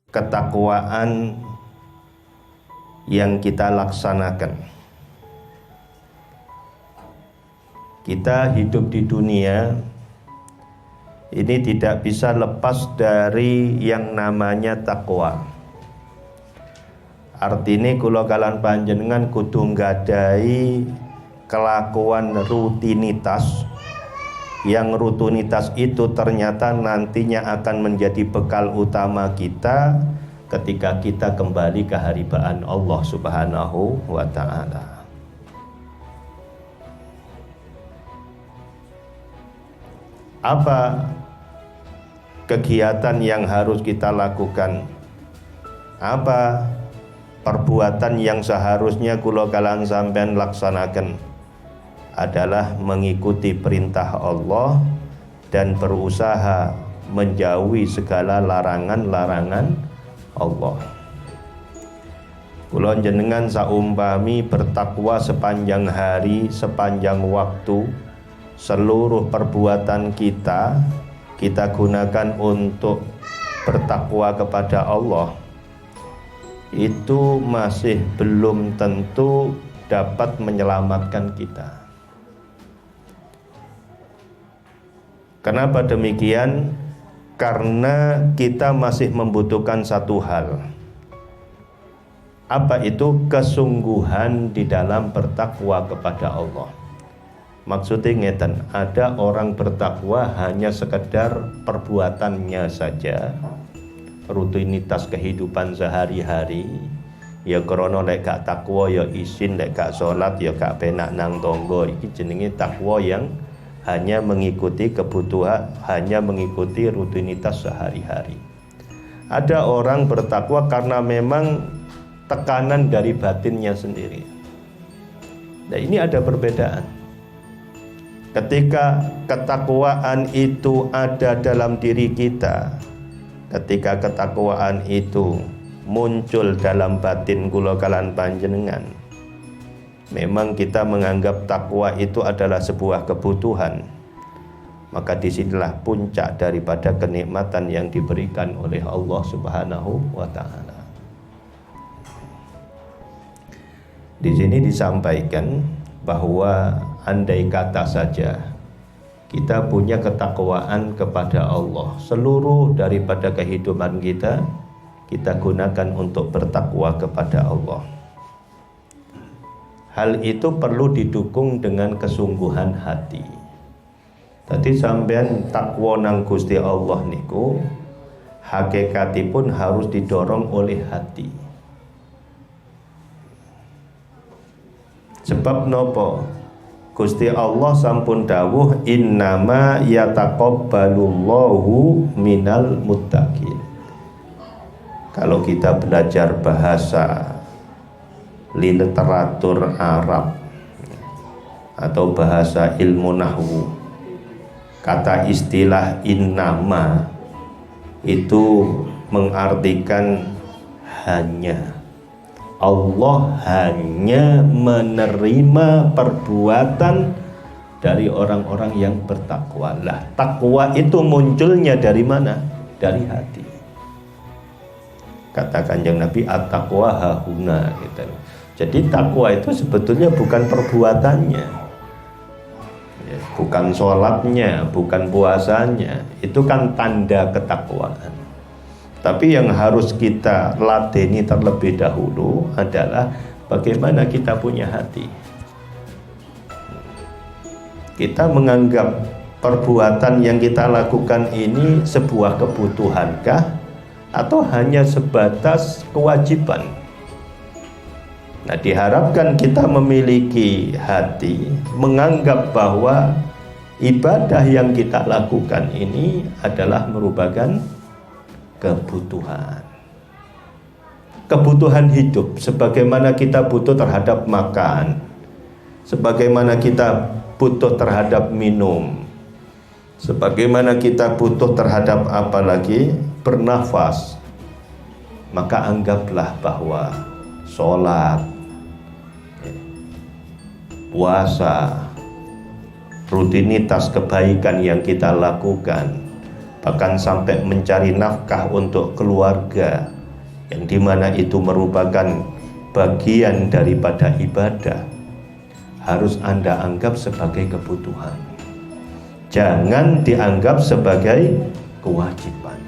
ketakwaan yang kita laksanakan. Kita hidup di dunia ini tidak bisa lepas dari yang namanya takwa. Artinya kula kalan panjenengan kudu nggadai kelakuan rutinitas, yang rutinitas itu ternyata nantinya akan menjadi bekal utama kita ketika kita kembali ke haribaan Allah Subhanahu wa ta'ala. Apa kegiatan yang harus kita lakukan? Apa perbuatan yang seharusnya kula kalan sampean laksanakan? Adalah mengikuti perintah Allah dan berusaha menjauhi segala larangan-larangan Allah. Kula jenengan saumpami bertakwa sepanjang hari, sepanjang waktu, seluruh perbuatan kita gunakan untuk bertakwa kepada Allah, itu masih belum tentu dapat menyelamatkan kita. Kenapa demikian? Karena kita masih membutuhkan satu hal. Apa itu? Kesungguhan di dalam bertakwa kepada Allah. Maksudnya ngeten, ada orang bertakwa hanya sekedar perbuatannya saja, rutinitas kehidupan sehari-hari. Ya krono lek gak takwa ya isin, lek gak salat ya gak penak nang tangga. Iki jenenge takwa yang hanya mengikuti kebutuhan, hanya mengikuti rutinitas sehari-hari. Ada orang bertakwa karena memang tekanan dari batinnya sendiri. Nah, ini ada perbedaan. Ketika ketakwaan itu ada dalam diri kita, ketika ketakwaan itu muncul dalam batin kula kalan panjenengan, memang kita menganggap takwa itu adalah sebuah kebutuhan, maka disinilah puncak daripada kenikmatan yang diberikan oleh Allah Subhanahu wa ta'ala. Di sini disampaikan bahwa andai kata saja kita punya ketakwaan kepada Allah, seluruh daripada kehidupan kita gunakan untuk bertakwa kepada Allah. Hal itu perlu didukung dengan kesungguhan hati. Tadi sampean takwa nang Gusti Allah niku hakikatipun harus didorong oleh hati. Sebab nopo? Gusti Allah sampun dawuh innama yataqabbalullahu minal muttaqin. Kalau kita belajar bahasa literatur Arab atau bahasa ilmu nahwu, kata istilah innama itu mengartikan hanya. Allah hanya menerima perbuatan dari orang-orang yang bertakwa. Lah, takwa itu munculnya dari mana? Dari hati. Kata Kanjeng Nabi, at-taqwa hahuna gitu. Jadi takwa itu sebetulnya bukan perbuatannya, bukan sholatnya, bukan puasanya. Itu kan tanda ketakwaan. Tapi yang harus kita ladeni terlebih dahulu adalah bagaimana kita punya hati. Kita menganggap perbuatan yang kita lakukan ini sebuah kebutuhankah atau hanya sebatas kewajiban? Nah, diharapkan kita memiliki hati menganggap bahwa ibadah yang kita lakukan ini adalah merupakan kebutuhan hidup, sebagaimana kita butuh terhadap makan, sebagaimana kita butuh terhadap minum, sebagaimana kita butuh terhadap apalagi bernafas. Maka anggaplah bahwa sholat, puasa, rutinitas kebaikan yang kita lakukan, bahkan sampai mencari nafkah untuk keluarga, yang dimana itu merupakan bagian daripada ibadah, harus Anda anggap sebagai kebutuhan. Jangan dianggap sebagai kewajiban.